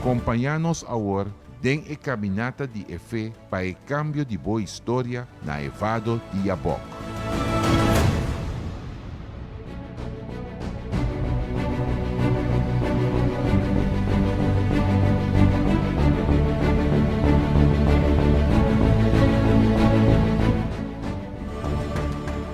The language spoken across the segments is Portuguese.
Acompanha-nos agora den e caminata de fé para o cambio de boa história na VADO di Jabòk.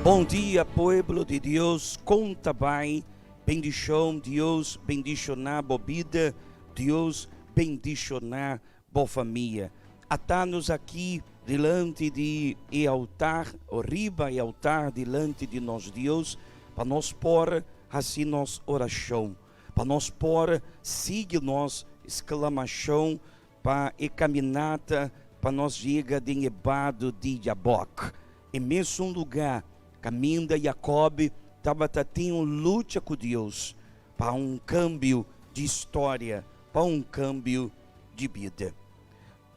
Bom dia, pueblo de Deus, conta bem, bendição, Deus bendicionar a vida, Deus bendicionar a família. Atá-nos aqui diante de altar, riba e altar diante de nós Deus, para nós pôr assim nossa oração, para nós pôr siga nós exclamação para a caminhada, para nós chegar de VADO di Jabòk. Em mesmo lugar, caminho de Jacob estava tendo luta com Deus para câmbio de história, para câmbio de vida.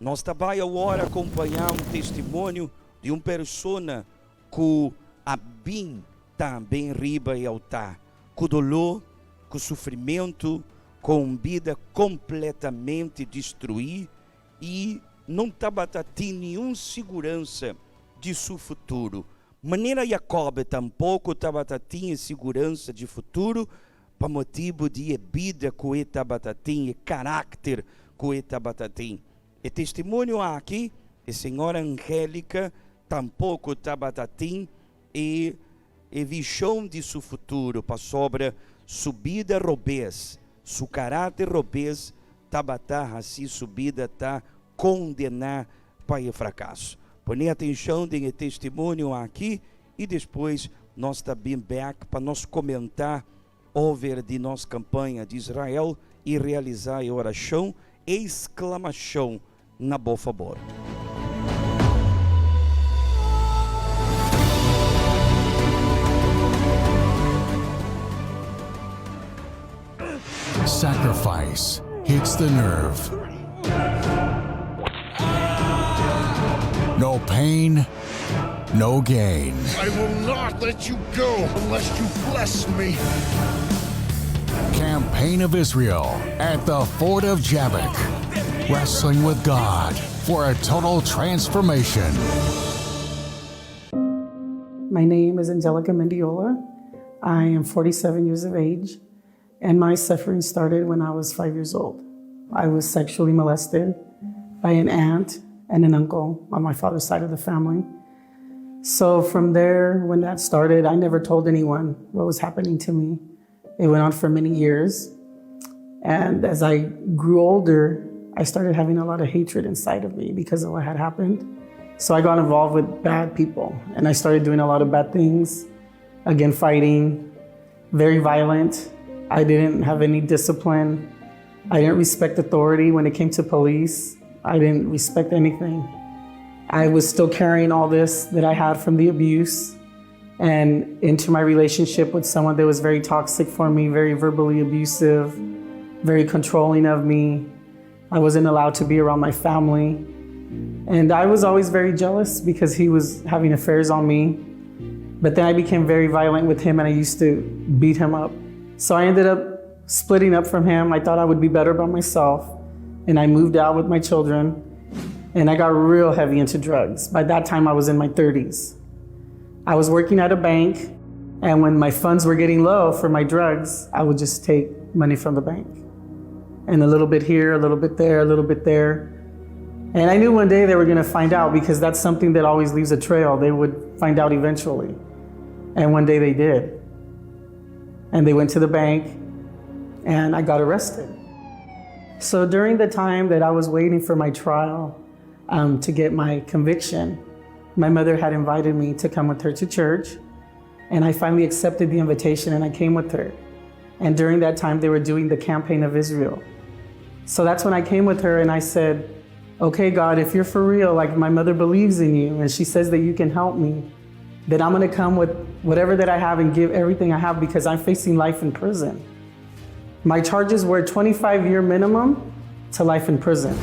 Nós também agora acompanhar testemunho de pessoa que a bem também riba e altar, com dolor, com sofrimento, com vida completamente destruída e não estava tendo nenhuma segurança de seu futuro. Maneira Jacob tampouco estava tendo segurança de futuro, para motivo de vida que ele estava tendo, caráter que ele estava tendo. E testemunho aqui, a senhora Angélica tampouco estava tendo e visão de seu futuro, para sobre sua vida robês, seu caráter robês, estava assim, sua vida está condenada para o fracasso. Põe atenção de testemunho aqui e depois nós também back para nós comentar over de nossa campanha de Israel e realizar a oração e exclamação na boa favor. Sacrifice hits the nerve. No pain, no gain. I will not let you go unless you bless me. Campaign of Israel at the Fort of Jabbok. Wrestling with God for a total transformation. My name is Angelica Mendiola. I am 47 years of age, and my suffering started when I was 5 years old. I was sexually molested by an aunt and an uncle on my father's side of the family. So from there, when that started, I never told anyone what was happening to me. It went on for many years. And as I grew older, I started having a lot of hatred inside of me because of what had happened. So I got involved with bad people, and I started doing a lot of bad things. Again, fighting, very violent. I didn't have any discipline. I didn't respect authority when it came to police. I didn't respect anything. I was still carrying all this that I had from the abuse and into my relationship with someone that was very toxic for me, very verbally abusive, very controlling of me. I wasn't allowed to be around my family. And I was always very jealous because he was having affairs on me. But then I became very violent with him and I used to beat him up. So I ended up splitting up from him. I thought I would be better by myself. And I moved out with my children, and I got real heavy into drugs. By that time, I was in my 30s. I was working at a bank, and when my funds were getting low for my drugs, I would just take money from the bank. And a little bit here, a little bit there, a little bit there. And I knew one day they were gonna find out because that's something that always leaves a trail. They would find out eventually. And one day they did. And they went to the bank, and I got arrested. So during the time that I was waiting for my trial to get my conviction, my mother had invited me to come with her to church, and I finally accepted the invitation and I came with her. And during that time, they were doing the campaign of Israel. So that's when I came with her and I said, okay, God, if you're for real, like my mother believes in you and she says that you can help me, then I'm gonna come with whatever that I have and give everything I have because I'm facing life in prison. My charges were 25-year minimum to life in prison.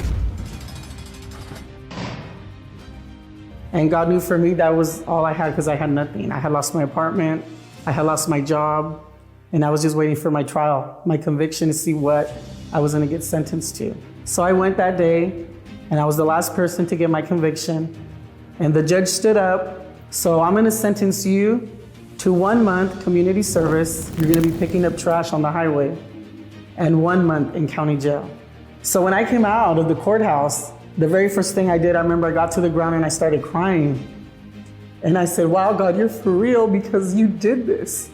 And God knew for me that was all I had because I had nothing. I had lost my apartment, I had lost my job, and I was just waiting for my trial, my conviction to see what I was gonna get sentenced to. So I went that day, and I was the last person to get my conviction. And the judge stood up. So I'm going to sentence you to 1 month community service. You're going to be picking up trash on the highway, and 1 month in county jail. So when I came out of the courthouse, the very first thing I did, I remember I got to the ground and I started crying. And I said, wow, God, you're for real because you did this.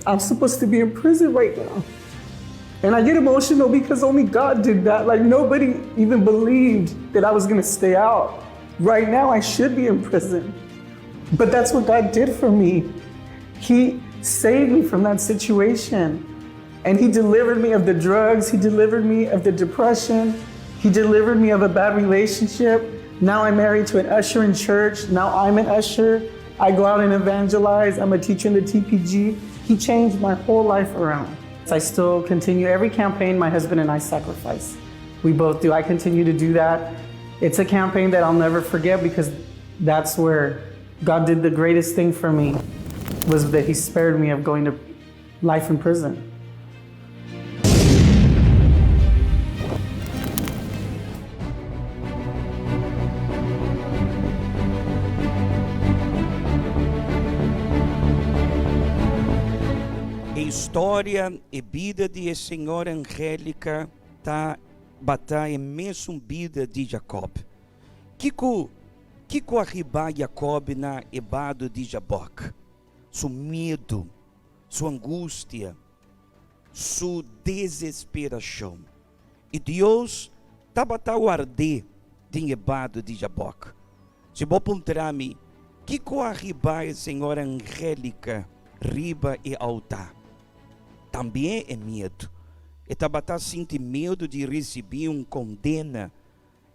I'm supposed to be in prison right now. And I get emotional because only God did that. Like nobody even believed that I was gonna stay out. Right now, I should be in prison. But that's what God did for me. He saved me from that situation. And He delivered me of the drugs. He delivered me of the depression. He delivered me of a bad relationship. Now I'm married to an usher in church. Now I'm an usher. I go out and evangelize. I'm a teacher in the TPG. He changed my whole life around. I still continue every campaign my husband and I sacrifice. We both do. I continue to do that. It's a campaign that I'll never forget because that's where God did the greatest thing for me, was that He spared me of going to life in prison. História e vida de Senhora Angélica tá batalha mesmo vida de Jacob. Kiko arriba Jacob na Vado di Jabòk. Seu medo, sua angústia, sua desesperação. E Deus tá batalha arder de Vado di Jabòk. Se vou perguntar-me, Kiko arriba a Senhora Angélica riba e altar. Também é medo. E Tabata sente medo de receber condena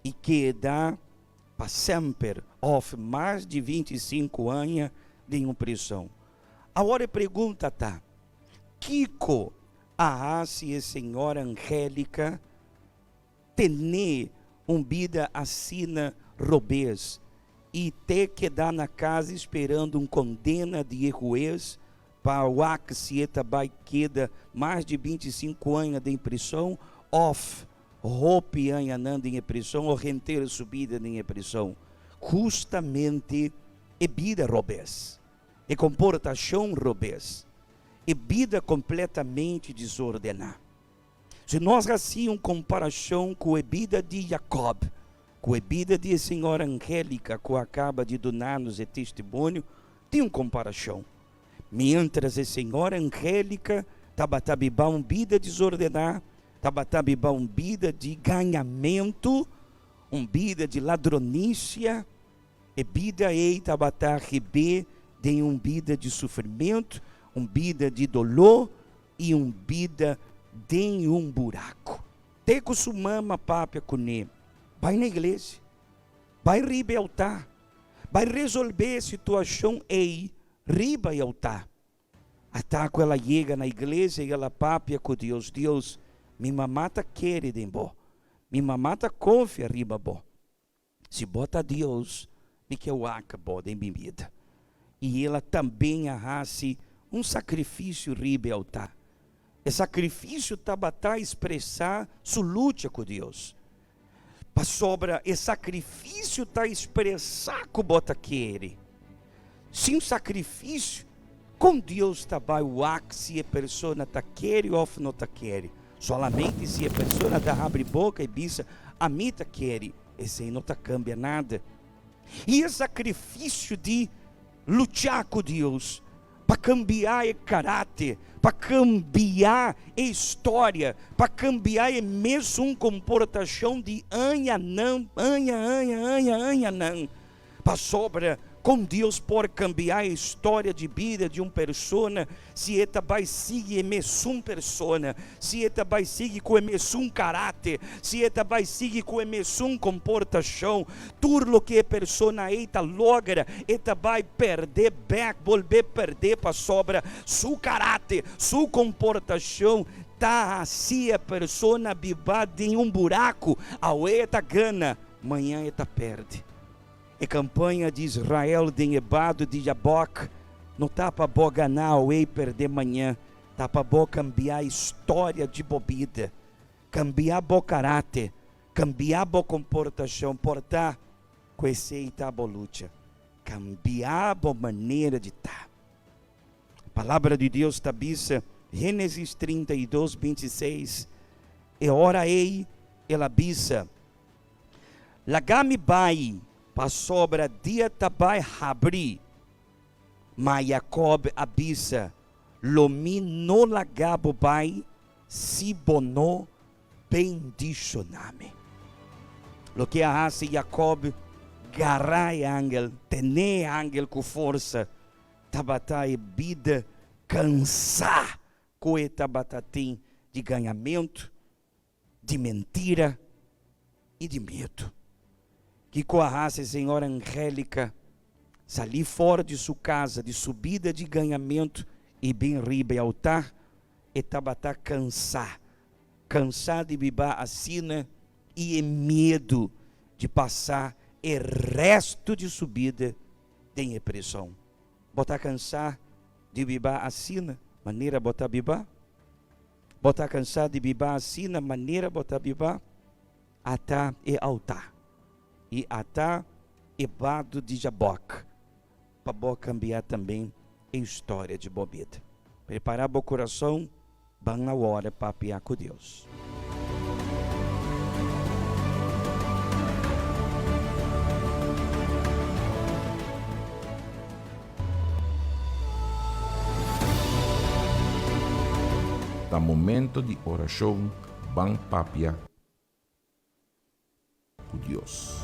e quedar para sempre, ou mais de 25 anos de prisão. Agora a pergunta está: Kiko a Senhora Angélica ter vida assim robês e ter que dar na casa esperando condena de juiz para o que se vai queda mais de 25 anos de prisão, off, roupa andando em prisão, ou renteira subida em prisão. Justamente é vida robês, é comportação robês, é vida completamente desordenada. Se nós assim uma comparação com a vida de Jacob, com a vida de Senhora Angélica, que acaba de dar-nos o testemunho, tem uma comparação. Mientras a Senhora Angélica estava vivendo uma vida desordenada, estava vivendo uma vida de ganhamento, uma vida de ladronícia, e vida estava vivendo de uma vida de sofrimento, uma vida de dolor e uma vida de um buraco. Tem que sua mama papia com ele. Vai na igreja, vai rebeltar, vai resolver a situação aí. Riba e altar. Até que ela chega na igreja e ela papia com Deus. Deus, minha mamata quer de bom. Minha mamata confia riba bom. Se bota Deus, me que eu acabo de minha vida. E ela também arrase um sacrifício riba e altar. E sacrifício tabata expressar sua luta com Deus. Para sobra, e sacrifício tá expressar que bota quer. Sem sacrifício, com Deus trabalha o se a pessoa está querendo ou não está querendo. Solamente se a pessoa está abre boca e diz, a mim está querendo, esse aí não está cambia nada. E é sacrifício de lutar com Deus, para cambiar o caráter, para cambiar a história, para cambiar mesmo uma comportação de anha não, para sobra. Com Deus pode cambiar a história de vida de uma pessoa, se ela vai seguir a mesma pessoa, se ela vai seguir com o mesmo caráter, se ela vai seguir com a mesma comportação, tudo o que a pessoa ela logra, ela vai perder back, volver a perder para sobra seu caráter, sua comportação. Tá assim a pessoa vivada em um buraco, a ela ganha, amanhã ela perde. A campanha de Israel de Vado di Jabòk não está para bom ganhar ou perder amanhã, está para bom cambiar a história de bobida, cambiar bom caráter, cambiar a comportação, portar com esse luta, cambiar a maneira de estar. A palavra de Deus está bisa, Gênesis 32, 26, e ora ei, ela bisa, lagami bai, pa sobra dia tabai habri, mas Jacob abisa, lomi no lagabo bai, si bono bendicioname. Lo que hace Jacob, garai angel, tene angel com força, tabatai vida, cansar, coe tabatatim de ganhamento, de mentira e de medo. Que com a raça, Senhora Angélica, sair fora de sua casa, de subida de ganhamento, e bem riba e altar, e tabatá cansar de bibar a sina, e é medo de passar o resto de subida tem repressão. Botar cansar de bibar a sina, maneira botar bibar. Botar cansar de bibar a sina, maneira botar bibar. Atá e altar. E atá e vado de Jabòk. Para bom cambiar também a história de bobida. Preparar o coração, bem na hora para apiar com Deus. Da momento de oração, bang papia com Deus.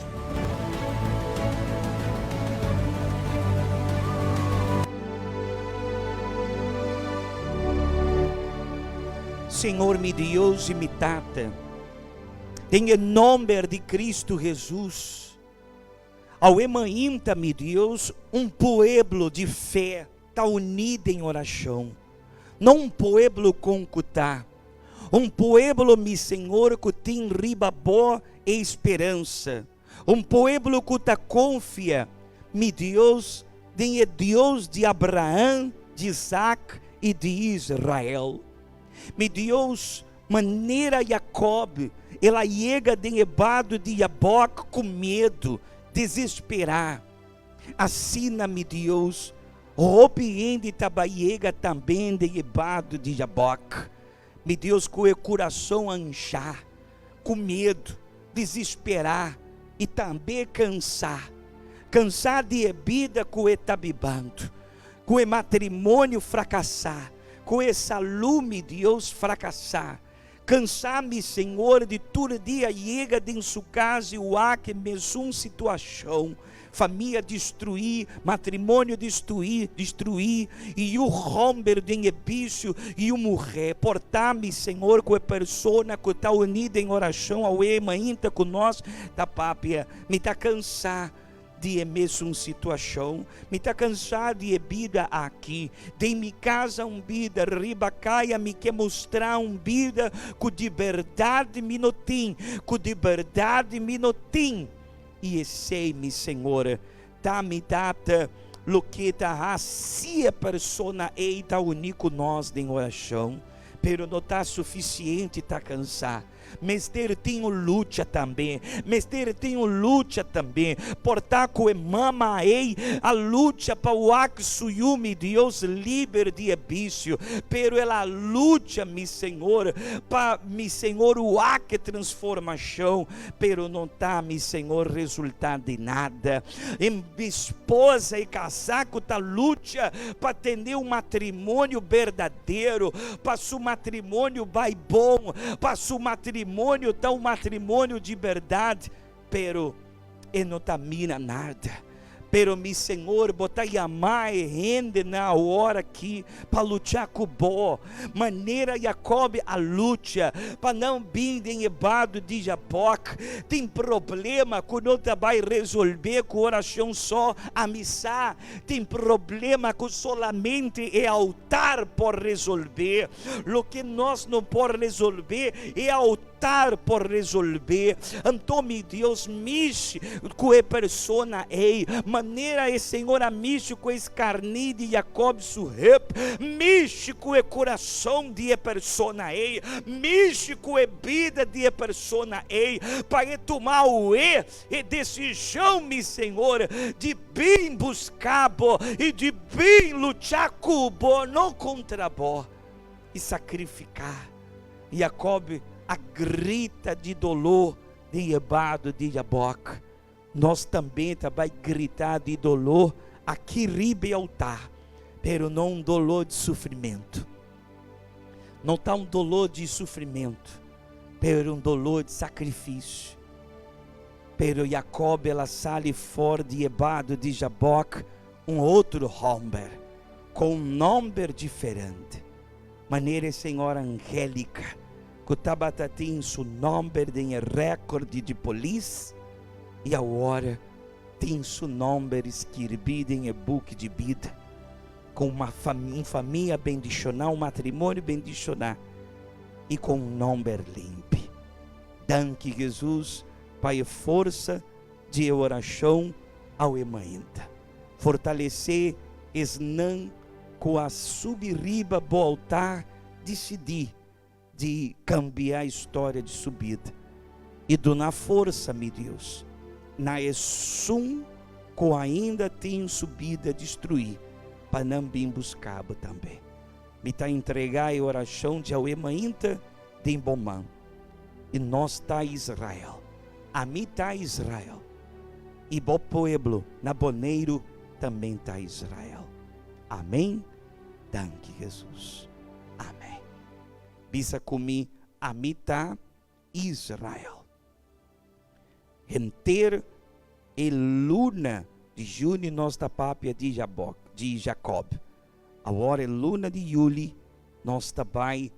Senhor, meu Deus e me tata, em nome de Cristo Jesus, ao emainta, meu Deus, povo de fé, está unido em oração, não povo com cutá, povo, meu Senhor, que tem ribabó e esperança, povo que está confia, meu Deus, em Deus de Abraão, de Isaac e de Israel. Meu Deus, maneira Jacob, ela chega de vado de Jabòk com medo, desesperar. Assim, meu Deus, Ropiende tabaiega também de vado de Jabòk. Meu Deus, com o coração anchar, com medo, desesperar e também cansar de vida com o tabibando, com o matrimônio fracassar, com essa lume, Deus, fracassar. Cansar-me, Senhor, de todo dia chega em sua casa e o que mesmo situação, família destruir, matrimônio destruir, e o romper de vício e o morrer. Portar-me, Senhor, com a pessoa que está unida em oração, ao ainda com nós, da pápia, me está cansar de mesma situação, me está cansado de vida aqui, de minha casa vida, riba caia, me quer mostrar vida que de verdade me não tem, e sei-me, Senhor, me data, lo que está se a pessoa está unida com nós em oração, pero não está suficiente, está cansado. Mester tem luta também, portar com a mama aí, a luta para o axuyumi, Deus livre de vício, pero ela luta, meu Senhor, para, meu Senhor, o que transformação, pero não está, meu Senhor, resultado de nada. Em esposa e casaco tá luta para ter matrimônio verdadeiro, para seu matrimônio vai bom, para seu matrimônio está matrimônio de verdade, pero não tamina nada. Pero, meu Senhor, botar amar e rende na hora aqui, para lutar com o bom, maneira Jacob a luta, para não vir em vado de Jabòk. Tem problema que não vai resolver com oração só a missa, tem problema que solamente é altar por resolver. O que nós não podemos resolver é altar lutar por resolver. Então, meu Deus, mexe com a persona ei, maneira e Senhor, a mexe com esse carne de Jacob surrep, mexe com o coração de a persona ei, mexe com a vida de a persona ei, para tomar o e decisão, meu Senhor, de bem buscar bo, e de bem lutar com o bo, não contra bo, e sacrificar. Jacob a grita de dolor de VADO di Jabòk. Nós também vai gritar de dolor aqui ribe altar, pero não um dolor de sofrimento. Não está um dolor de sofrimento, pero um dolor de sacrifício. Pero Jacob ela sale fora de VADO di Jabòk, um outro homem, com um nome diferente. Maneira, Senhora angélica, que estava tem seu nome em recorde de polícia, e agora tem seu nome escrito em book de vida, com uma família bendicional, um matrimônio bendicional, e com um nome limpo. Danke, Jesus, para a força de oração ao emainta. Fortalecer esnan com a subiriba do altar, decidir de cambiar a história de subida e donar força, meu Deus, na essum que ainda tem subida a destruir, para não bem buscar também. Me tá entregar a oração de Auemainta de Bomã, e nós tá Israel, a mim tá Israel, e bo pueblo na Bonaire também tá Israel. Amém? Danke, Jesus. Amém. Bisa comigo, a mim tá Israel. Enter e luna de junho nós da pápia de Jacob. Agora é luna de julho nós também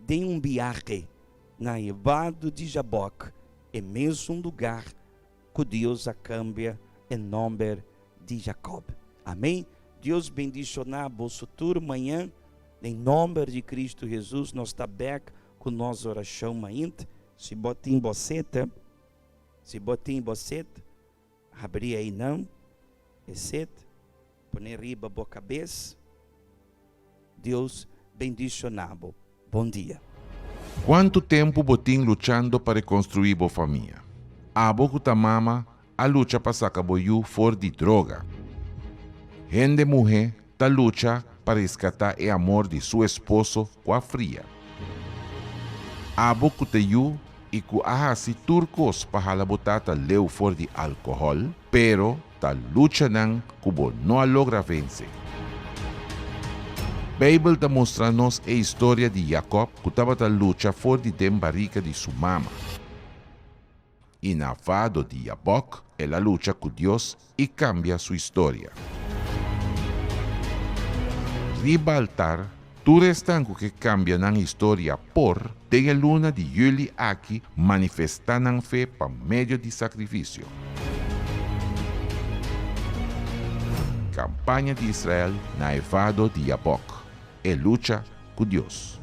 de um viagem na VADO di Jabòk, é mesmo lugar que Deus a cambia em nome de Jacob. Amém? Deus bendicionar vosso turno amanhã, em nome de Cristo Jesus. Nós está back com nossa oração ainda. Se botem boceta, abrir aí não, põe riba a cabeça. Deus bendicionado. Bom dia. Quanto tempo botim lutando para construir boa família? A boca da mama, a luta para sacar boiú fora de droga. Gente mulher da luta para resgatar o amor de seu esposo com a fria. A boca de yu e que ahasi turcos para botar leu fora de álcool, pero ta luta não cubo não logra vencer. A Bíblia está mostrando-nos a história de Jacob que estava a luta fora de barriga de sua mama. E na VADO di Jabòk, ela luta com Deus e cambia sua história. Riba altar, tu restanco que cambia na história por tem a luna de julho aqui manifestando fé por meio de sacrifício. Campanha de Israel na VADO di Jabòk. E luta com Deus.